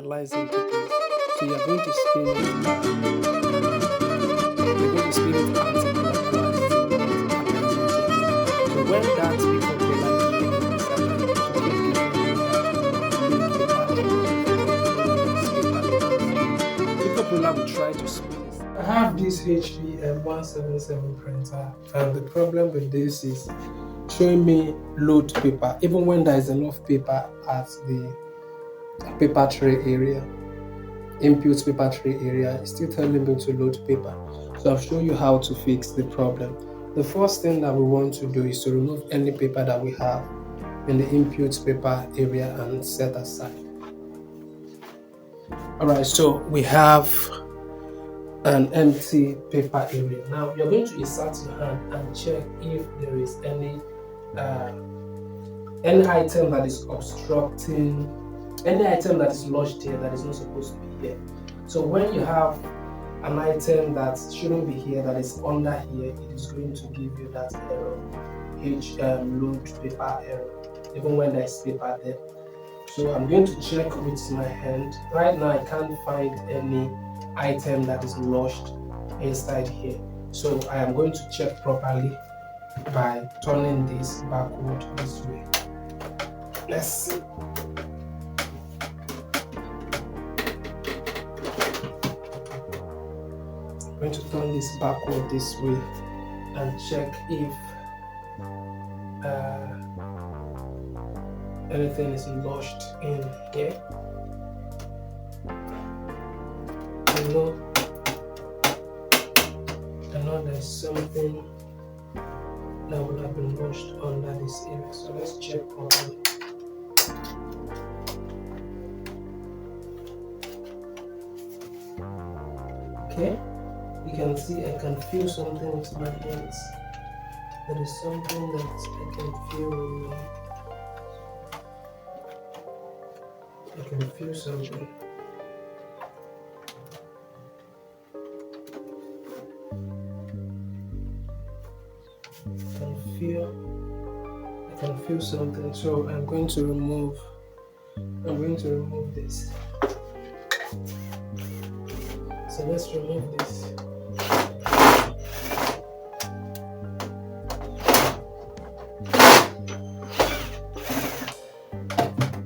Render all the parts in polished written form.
aligns into place. So you're going to spin it. You're going to spin it anti-clockwise. So when that pickup roller is making this alignment, it will keep giving you that pickup roller will try to spin it. I have this HP 177 printer, and the problem with this is showing me load paper even when there is enough paper at the paper tray area, input paper tray area. It's still telling me to load paper. So I'll show you how to fix the problem. The first thing that we want to do is to remove any paper that we have in the input paper area and set aside. Alright, so we have an empty paper area. Now you're going to insert your hand and check if there is any item that is obstructing, any item that is lodged here that is not supposed to be here. So when you have an item that shouldn't be here, that is under here, it is going to give you that error, load paper error, even when there is paper there. So I'm going to check with my hand. Right now I can't find any item that is lodged inside here. So I am going to check properly by turning this backward this way. Let's see. I'm going to turn this backward this way and check if anything is lodged in here. I know there's something that would have been lodged under this area. So let's check properly. Okay, you can see I can feel something with my hands. There is something that I can feel with me. I can feel something. I can feel something. So I'm going to remove this. So let's remove this.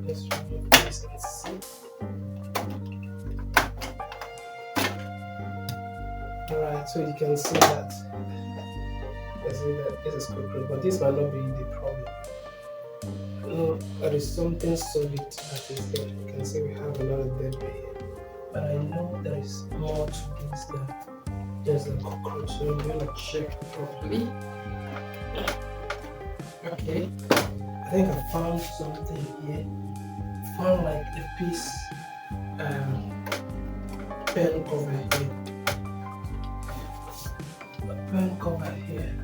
Let's remove this and see. Alright, so you can see that. This is cockroach, but this might not be the problem. No, there is something solid that is there. You can see we have another dead body here. But I know there is more to this than just a cockroach, so I'm going to check properly. Okay, I think I found something here. Found like a piece pen cover here. A pen cover here.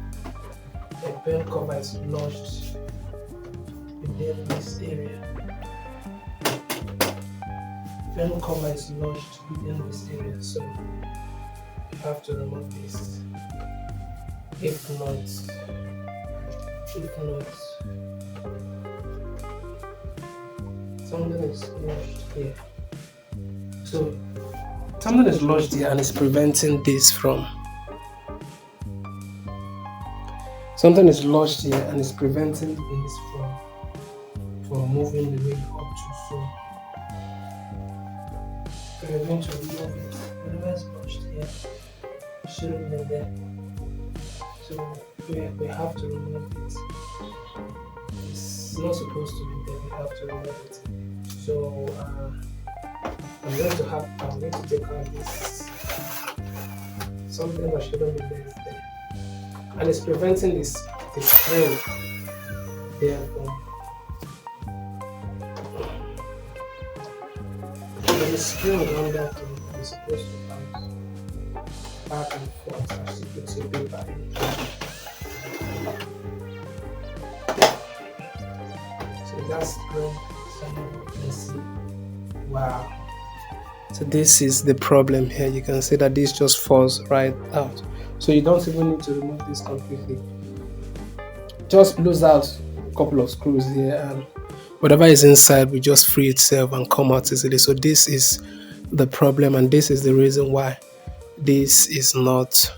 A pen cover is lodged within this area. Pen cover is lodged within this area, so you have to remove this. If not, something is lodged here. So something is lodged here and is preventing this from. Something is lodged here and is preventing this from moving the way you ought to. So we're going to remove it. Whatever is lodged here shouldn't be there. So we have to remove it. It's not supposed to be there. We have to remove it. So I'm going to take out this. Something that shouldn't be there is there. And it's preventing the spring there from. There's a spring on that thing. It's supposed to bounce back and forth as you put your paper in. So that's spring. You can see. Wow. So this is the problem here. You can see that this just falls right out. So you don't even need to remove this completely. Just lose out a couple of screws here, and whatever is inside will just free itself and come out easily. So this is the problem, and this is the reason why this is not,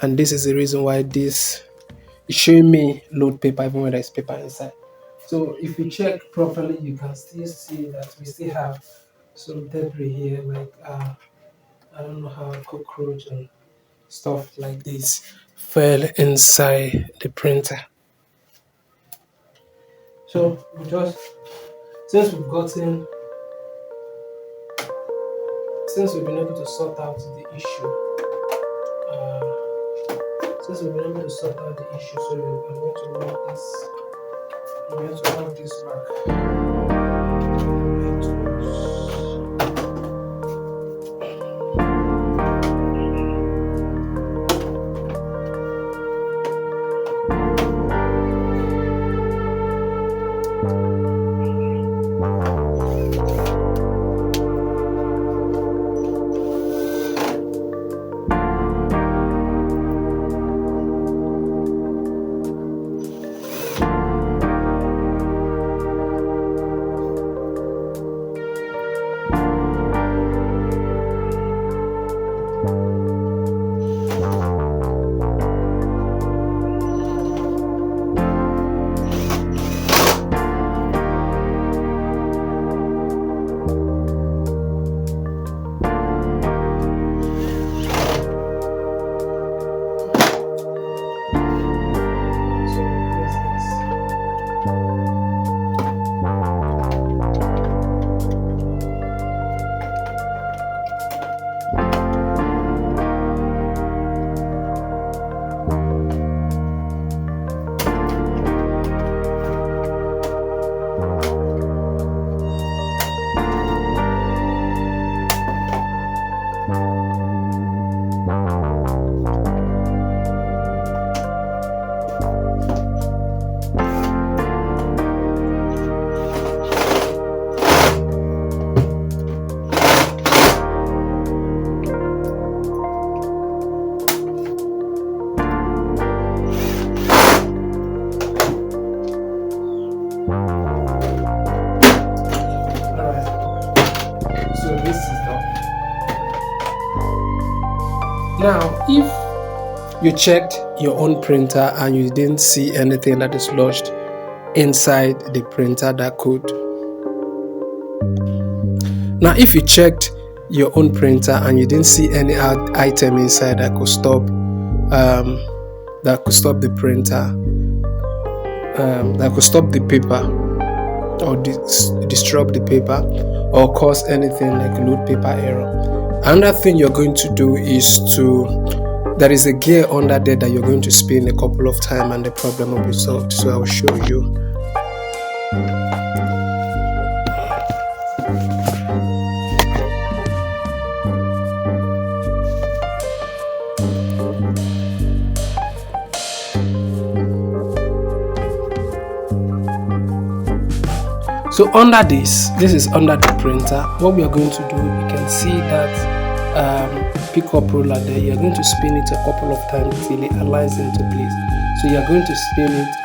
and this is the reason why this is showing me load paper even when there's paper inside. So if you check properly, you can still see that we still have some debris here, like I don't know how cockroach and stuff like this fell inside the printer. So we just, since we've gotten, since we've been able to sort out the issue, since we've been able to sort out the issue, so I'm going to run this, I'm going to run this back. Now, if you checked your own printer and you didn't see anything that is lodged inside the printer that could, now if you checked your own printer and you didn't see any item inside that could stop the printer, that could stop the paper or disrupt the paper or cause anything like load paper error. Another thing you're going to do is there is a gear under there that you're going to spin a couple of times and the problem will be solved. So I'll show you. So under this is under the printer. What we are going to do, you can see that pickup roller there. You're going to spin it a couple of times till it aligns into place. So you're going to spin it.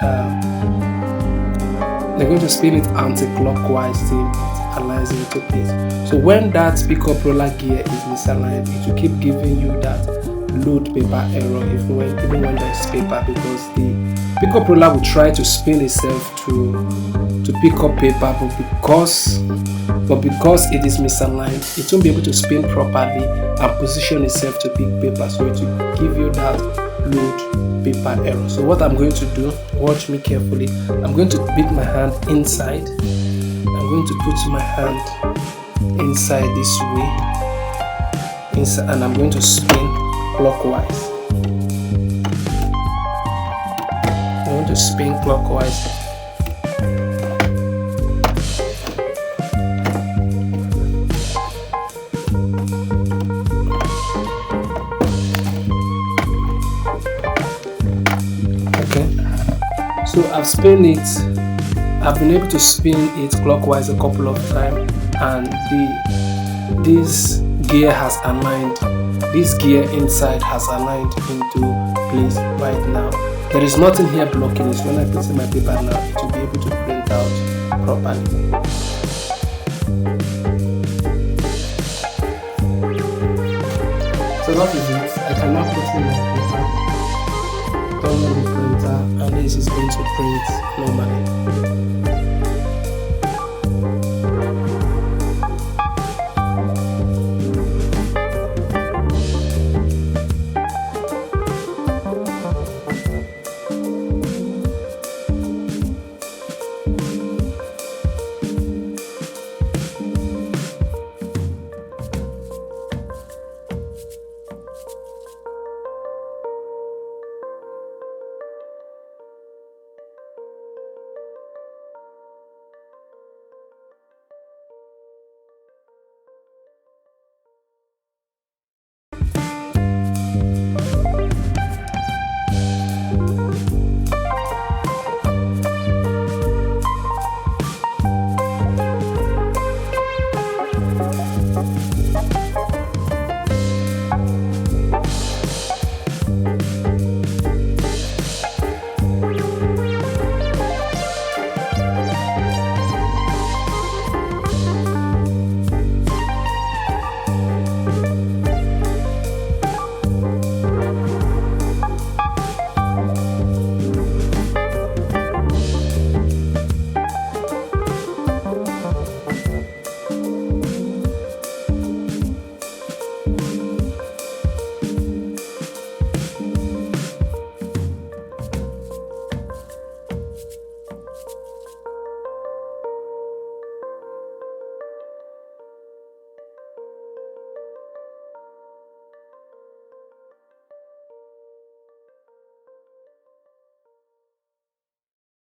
You're going to spin it anti-clockwise till it aligns into place. So when that pickup roller gear is misaligned, it will keep giving you that load paper error even when there is paper, because the pickup roller will try to spin itself to pick up paper, but because it is misaligned, it won't be able to spin properly and position itself to pick paper, so it will give you that load paper error. So what I'm going to do, watch me carefully, I'm going to put my hand inside. I'm going to put my hand inside this way, inside, and I'm going to spin clockwise. I'm going to spin clockwise. So I've spun it, I've been able to spin it clockwise a couple of times, and this gear has aligned, this gear inside has aligned into place right now. There is nothing here blocking it. So when I put in my paper now, it will be able to print out properly. So that is it. I can now put in my printer, turn on the printer, and this is going to print normally.